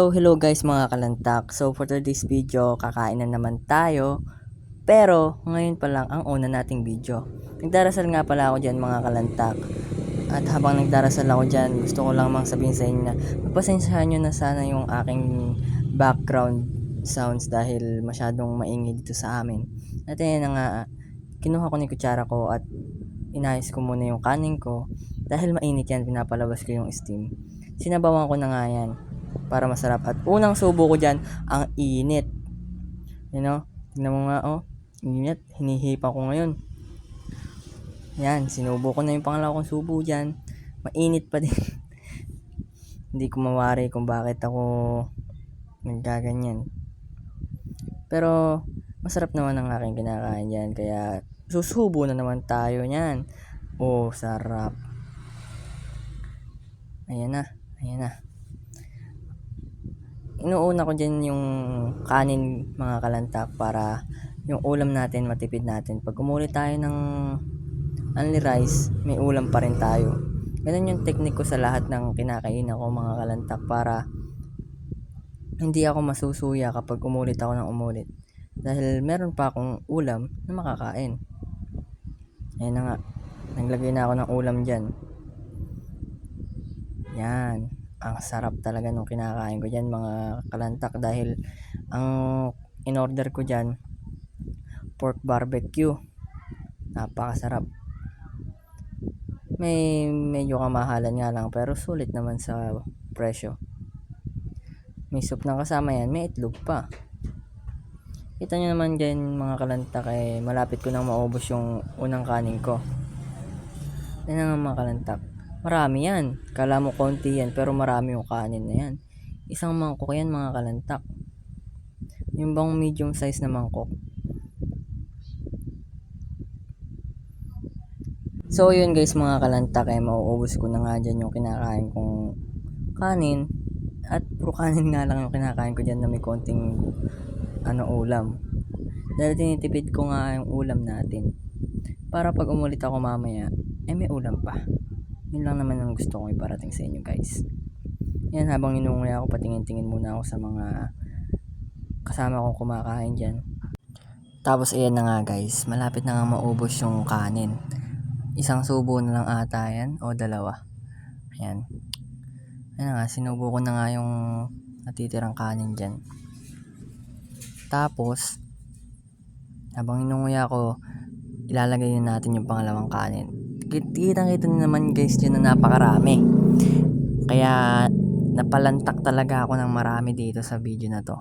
So, hello guys mga kalantak. So, for today's video, kakain na naman tayo. Pero, ngayon pa lang ang una nating video. Nagdarasal nga pala ako dyan mga kalantak. At habang nagdarasal ako dyan, gusto ko lang sabihin sa inyo na magpasensyahan nyo na sana yung aking background sounds dahil masyadong maingay dito sa amin. At yan na nga, kinuha ko ni kutsara ko at inayos ko muna yung kanin ko. Dahil mainit yan, pinapalabas ko yung steam. Sinabawan ko na nga yan para masarap. At unang subo ko dyan, ang init. You know? Tignan mo nga, oh. Init. Hinihipa ko ngayon. Yan, sinubo ko na yung pangalawa kong subo dyan. Mainit pa din. Hindi ko mawari kung bakit ako nagkaganyan. Pero, masarap naman ang aking kinakain dyan. Kaya, susubo na naman tayo nyan. Oh, sarap. Ayan na. Ayan na. Inuuna ko dyan yung kanin mga kalantak para yung ulam natin matipid natin. Pag umuli tayo ng only rice, may ulam pa rin tayo. Ganun yung technique ko sa lahat ng kinakain ko mga kalantak para hindi ako masusuya kapag umulit ako ng umulit. Dahil meron pa akong ulam na makakain. Ayan na nga. Naglagay na ako ng ulam dyan. Yan. Ang sarap talaga nung kinakain ko dyan mga kalantak dahil ang in-order ko dyan pork barbecue. Napakasarap. May medyo kamahalan nga lang pero sulit naman sa presyo. May soup na kasama yan, may itlog pa. Kita nyo naman dyan mga kalantak malapit ko nang maubos yung unang kanin ko. Yan nga mga kalantak. Marami yan. Kala mo konti yan pero marami yung kanin na yan. Isang mangkok yan mga kalantak. Yung bang medium size na mangkok. So yun guys mga kalantak mauubos ko na nga dyan yung kinakain kong kanin. At puro kanin nga lang yung kinakain ko dyan na may konting ulam. Dahil tinitipid ko nga yung ulam natin. Para pag umulit ako mamaya, may ulam pa. Yun lang naman ang gusto kong iparating sa inyo guys. Yan, habang inunguya ako, patingin-tingin muna ako sa mga kasama kong kumakain dyan. Tapos ayan na nga guys, malapit na nga maubos yung kanin. Isang subo na lang ata yan, o dalawa. Ayan. Ayan nga, sinubo ko na nga yung natitirang kanin dyan. Tapos, habang inunguya ko, ilalagay na natin yung pangalawang kanin. Kitang-kita naman guys dyan na napakarami. Kaya napalantak talaga ako ng marami dito sa video na to.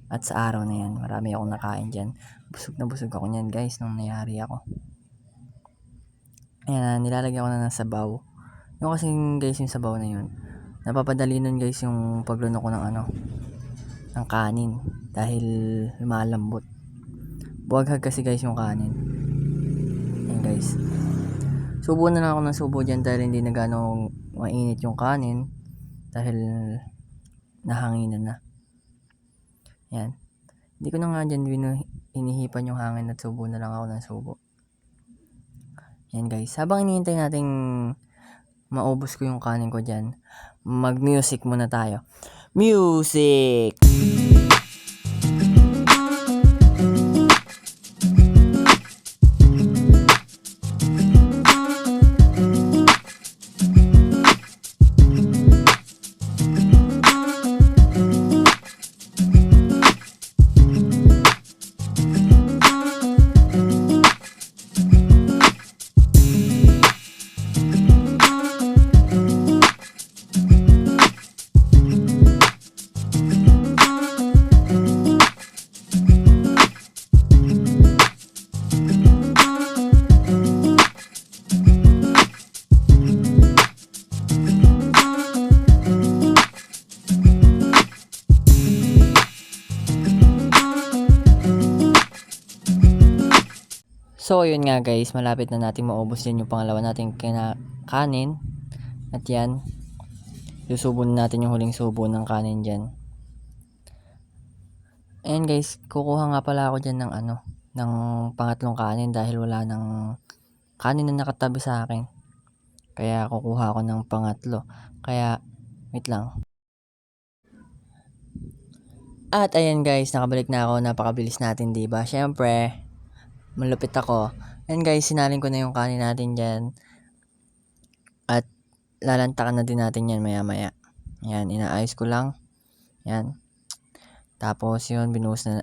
At sa araw na yan, marami akong nakain dyan. Busog na busog ako nyan guys nung nayari ako. Ayan, nilalagay ko na ng sabaw. Yung kasing guys yung sabaw na yun, napapadali nun guys yung paglunok ko ng kanin. Dahil lumalambot. Buwaghag kasi guys yung kanin. Ayan guys. Subo na lang ako ng subo dyan dahil hindi na gano'ng mainit yung kanin. Dahil nahanginan na. Yan. Hindi ko na nga dyan hinihipan yung hangin at subo na lang ako ng subo. Yan guys. Habang hinihintay nating maubos ko yung kanin ko dyan, mag-music muna tayo. Music! So, yun nga guys, malapit na natin maubos din yung pangalawa nating kanin. At yan, susubo na natin yung huling subo ng kanin dyan. Ayan guys, kukuha nga pala ako dyan ng pangatlong kanin dahil wala ng kanin na nakatabi sa akin. Kaya kukuha ako ng pangatlo. Kaya, wait lang. At ayan guys, nakabalik na ako. Napakabilis natin, 'di ba? Syempre, malupit ako. Ayan guys, sinalin ko na yung kanin natin diyan. At lalantakan na din natin 'yan maya-maya. Ayan, inaayos ko lang. Ayan. Tapos yun, binuhos na,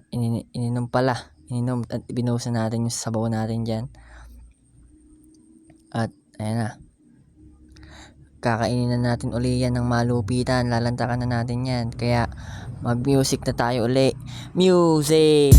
ininom pala. Ininom at binuhos na natin yung sabaw natin diyan. At ayan na. Kakainin na natin uli yan ng malupitan. Lalantakan na natin yan. Kaya mag-music na tayo uli. Music!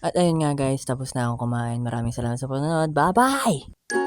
At ayun nga guys, tapos na akong kumain. Maraming salamat sa panonood. Bye-bye!